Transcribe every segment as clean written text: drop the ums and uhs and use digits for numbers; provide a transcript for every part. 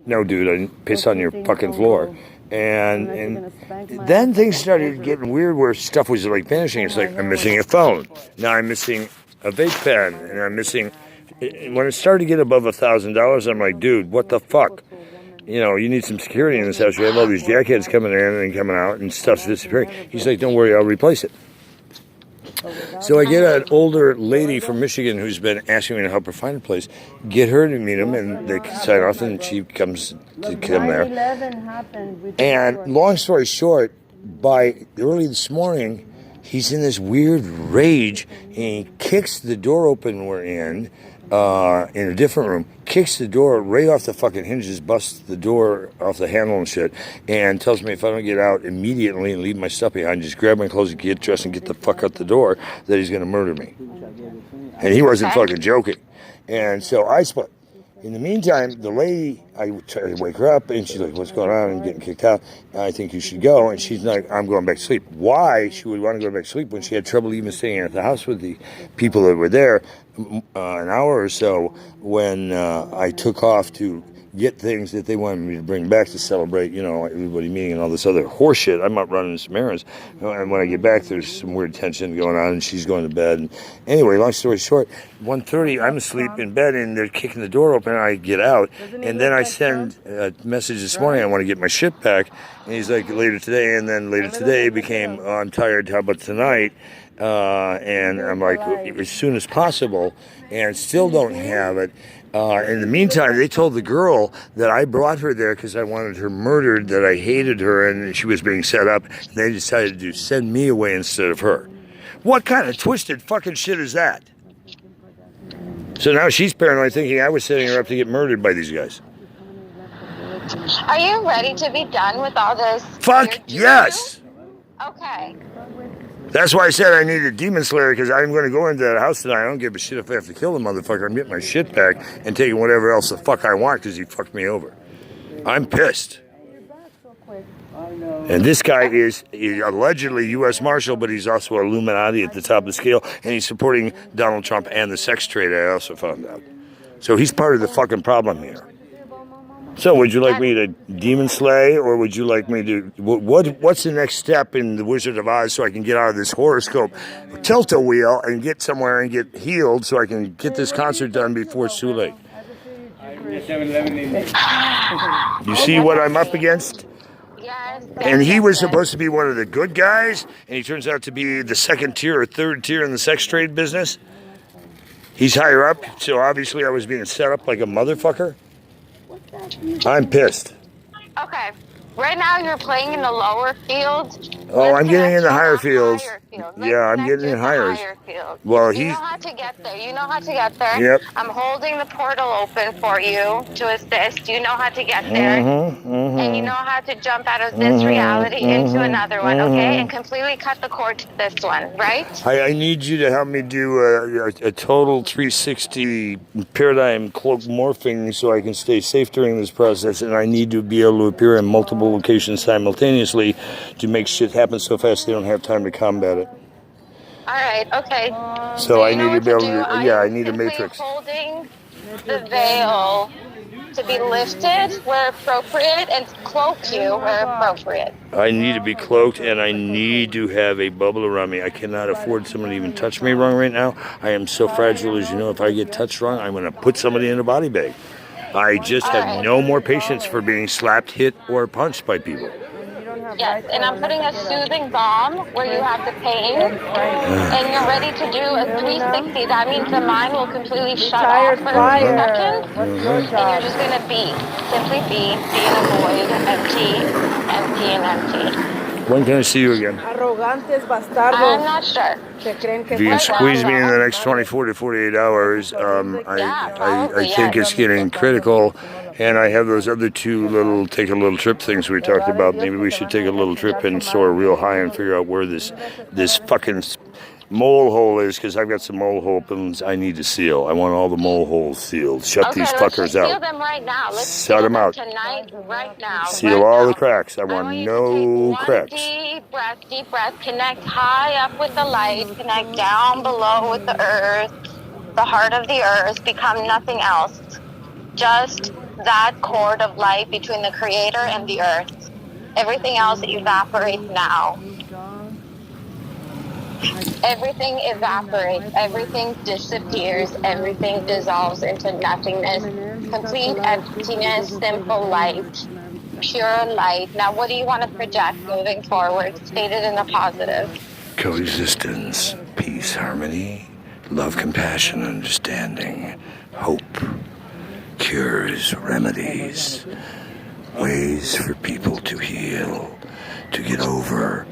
No, dude, I didn't piss on your fucking floor. And then things started getting weird where stuff was like vanishing. It's like, I'm missing a phone. Now I'm missing a vape pen. And I'm missing... When it started to get above $1,000, I'm like, dude, what the fuck? You know, you need some security in this house. You have all these jackheads coming in and coming out and stuff's disappearing. He's like, don't worry, I'll replace it. So I get an older lady from Michigan who's been asking me to help her find a place, get her to meet him, and they sign off, and she comes to come there. And long story short, by early this morning, he's in this weird rage, and he kicks the door open we're in a different room, kicks the door right off the fucking hinges, busts the door off the handle and shit, and tells me if I don't get out immediately and leave my stuff behind, just grab my clothes and get dressed and get the fuck out the door, that he's going to murder me. And he wasn't fucking joking. And so I split. In the meantime, the lady, I try to wake her up, and she's like, what's going on? I'm getting kicked out. I think you should go. And she's like, I'm going back to sleep. Why she would want to go back to sleep when she had trouble even staying at the house with the people that were there an hour or so when I took off to get things that they wanted me to bring back to celebrate, you know, everybody meeting and all this other horse shit. I'm out running some errands. And when I get back, there's some weird tension going on, and she's going to bed. And anyway, long story short, 1:30, I'm asleep in bed, and they're kicking the door open, and I get out. And then I send a message this morning, I want to get my shit back. And he's like, later today. And then later today became, oh, I'm tired, how about tonight? And I'm like, as soon as possible, and still don't have it. In the meantime, they told the girl that I brought her there because I wanted her murdered, that I hated her, and she was being set up. And they decided to send me away instead of her. What kind of twisted fucking shit is that? So now she's paranoid, thinking I was setting her up to get murdered by these guys. Are you ready to be done with all this? Fuck yes! Okay. That's why I said I need a demon slayer, because I'm going to go into that house tonight. I don't give a shit if I have to kill the motherfucker. I'm getting my shit back and taking whatever else the fuck I want because he fucked me over. I'm pissed. And this guy is allegedly U.S. Marshal, but he's also Illuminati at the top of the scale, and he's supporting Donald Trump and the sex trade, I also found out. So he's part of the fucking problem here. So would you like me to demon slay, or would you like me to... What's the next step in the Wizard of Oz so I can get out of this horoscope tilt-a-wheel and get somewhere and get healed so I can get this concert done before it's too late? You see what I'm up against? Yes. And he was supposed to be one of the good guys, and he turns out to be the second tier or third tier in the sex trade business. He's higher up, so obviously I was being set up like a motherfucker. I'm pissed. Okay. Right now you're playing in the lower field. Oh, I'm getting in the higher fields. Yeah, I'm getting in higher. Well, you know how to get there. You know how to get there. Yep. I'm holding the portal open for you to assist. You know how to get there. And you know how to jump out of this reality into another one, okay? And completely cut the cord to this one, right? I need you to help me do a total 360 paradigm cloak morphing so I can stay safe during this process, and I need to be able to appear in multiple locations simultaneously to make shit happen so fast they don't have time to combat it. All right, okay. So I need to be able to, I need a matrix. Holding the veil to be lifted where appropriate and cloak you where appropriate. I need to be cloaked, and I need to have a bubble around me. I cannot afford someone to even touch me wrong right now. I am so fragile, as you know. If I get touched wrong, I'm going to put somebody in a body bag. I just have no more patience for being slapped, hit, or punched by people. Yes, and I'm putting a soothing balm where you have the pain, and you're ready to do a 360. That means the mind will completely shut off for a few seconds, and you're just going to be. Simply be in a void, empty, and empty. When can I see you again? I'm not sure. If you can squeeze me in the next 24 to 48 hours, I think it's getting critical. And I have those other two take a little trip things we talked about. Maybe we should take a little trip and soar real high and figure out where this fucking mole hole is, because I've got some mole hole openings I need to seal. I want all the mole holes sealed. Shut these fuckers out. Seal them right now. Let's shut them out tonight, right now. Seal all the cracks. I want no cracks. Deep breath. Connect high up with the light. Connect down below with the earth. The heart of the earth. Become nothing else. Just that cord of light between the Creator and the earth. Everything else evaporates now. Everything evaporates, everything disappears, everything dissolves into nothingness, complete emptiness, simple light, pure light. Now, what do you want to project moving forward? State it in the positive. Coexistence, peace, harmony, love, compassion, understanding, hope, cures, remedies, ways for people to heal, to get over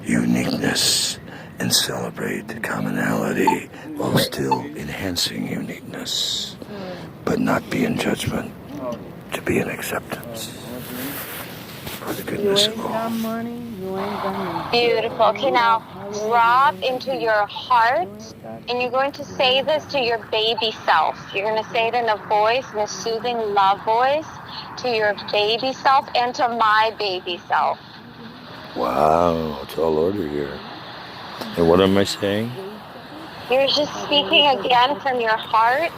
uniqueness, and celebrate commonality while still enhancing uniqueness, but not be in judgment, to be in acceptance for the goodness of all. Beautiful. Okay, now drop into your heart, and you're going to say this to your baby self. You're going to say it in a voice, in a soothing love voice, to your baby self and to my baby self. Wow, it's all order here. And what am I saying? You're just speaking again from your heart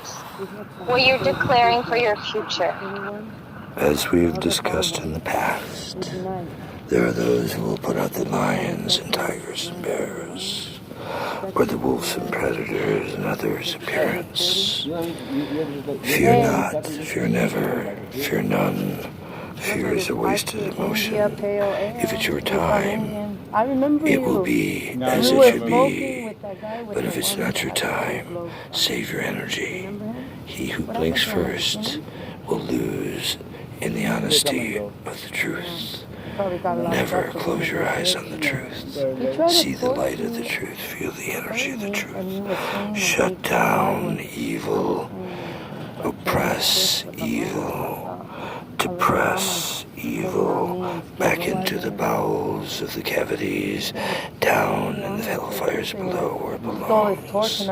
what you're declaring for your future. As we've discussed in the past, there are those who will put out the lions and tigers and bears, or the wolves and predators and others' appearance. Fear not, fear never, fear none. Fear is a wasted emotion. If it's your time, it will be as it should be. But if it's not your time, save your energy. He who blinks first will lose in the honesty of the truth. Never close your eyes on the truth. See the light of the truth. Feel the energy of the truth. Shut down evil. Oppress evil. Depress evil back into the bowels of the cavities, down in the hellfires below where it belongs.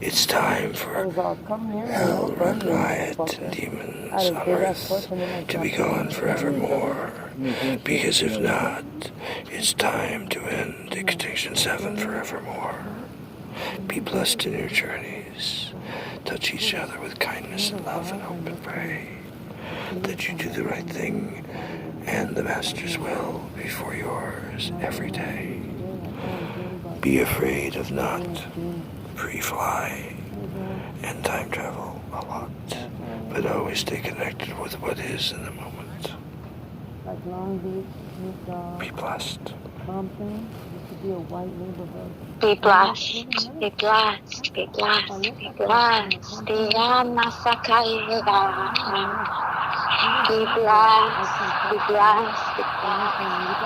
It's time for hell run riot and demons on earth to be gone forevermore. Because if not, it's time to end Extinction 7 forevermore. Be blessed in your journeys. Touch each other with kindness and love and hope and pray that you do the right thing and the Master's will before yours every day. Be afraid of not, free-fly, and time travel a lot, but always stay connected with what is in the moment. Be blessed. Be blessed, be blessed, be blessed, be blessed. Be blessed, be blessed, be blessed.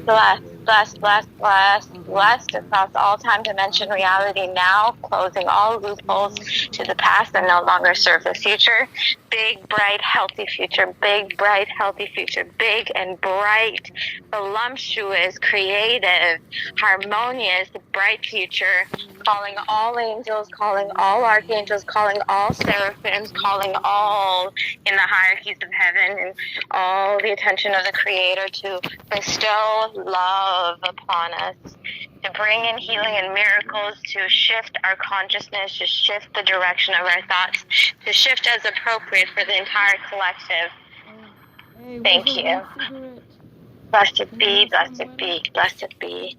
Blessed, blessed, blessed, blessed, blessed across all time, dimension, reality now, closing all loopholes to the past that no longer serve the future. Big, bright, healthy future. Big, bright, healthy future. Big and bright, voluptuous, creative, harmonious, bright future. Calling all angels, calling all archangels, calling all seraphims, calling all in the hierarchies of heaven and all the attention of the Creator to bestow love upon us, to bring in healing and miracles, to shift our consciousness, to shift the direction of our thoughts, to shift as appropriate for the entire collective. Thank you. Blessed be, blessed be, blessed be.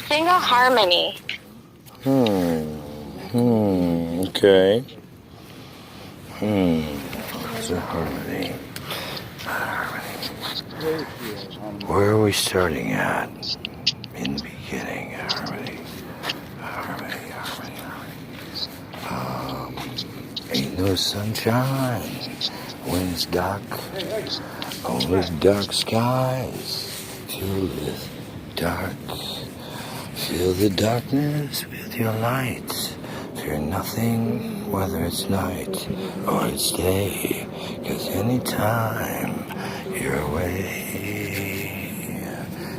Sing a harmony. Okay. It's a harmony. Where are we starting at? In the beginning, harmony. Ain't no sunshine when it's dark. Only dark skies filled with dark. Fill the darkness with your light. Fear nothing, whether it's night or it's day, 'cause anytime your way.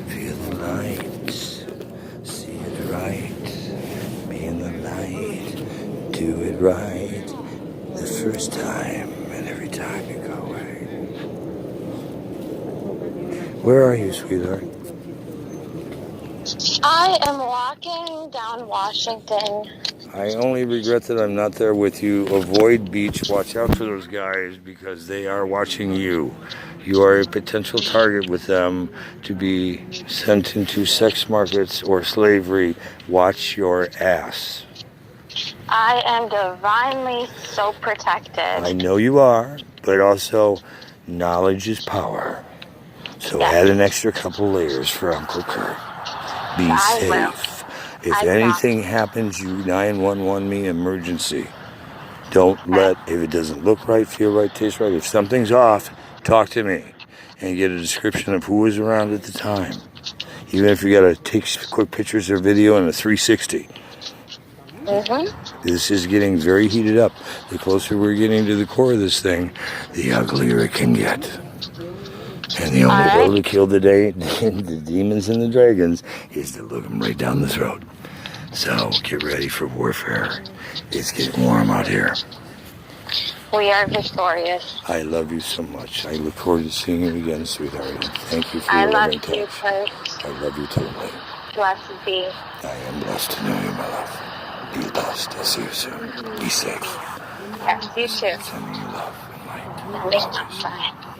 Feel the lights. See it right. Be in the light. Do it right. The first time and every time you go away. Where are you, sweetheart? I am walking down Washington. I only regret that I'm not there with you. Avoid beach. Watch out for those guys because they are watching you. You are a potential target with them to be sent into sex markets or slavery. Watch your ass. I am divinely so protected. I know you are, but also knowledge is power. So add an extra couple layers for Uncle Kurt. Be safe. If anything happens, you 911 me emergency. Don't let, if it doesn't look right, feel right, taste right, if something's off, talk to me and get a description of who was around at the time. Even if you got to take quick pictures or video in a 360. This is getting very heated up. The closer we're getting to the core of this thing, the uglier it can get. And the only way to kill the demons and the dragons is to look them right down the throat. So get ready for warfare. It's getting warm out here. We are victorious. I love you so much. I look forward to seeing you again, sweetheart. Thank you for your loving touch. You, Kurt. I love you totally. Blessed be. I am blessed to know you, my love. Be blessed. I'll see you soon. Be safe. Yes, you too. Sending you love and light. Always.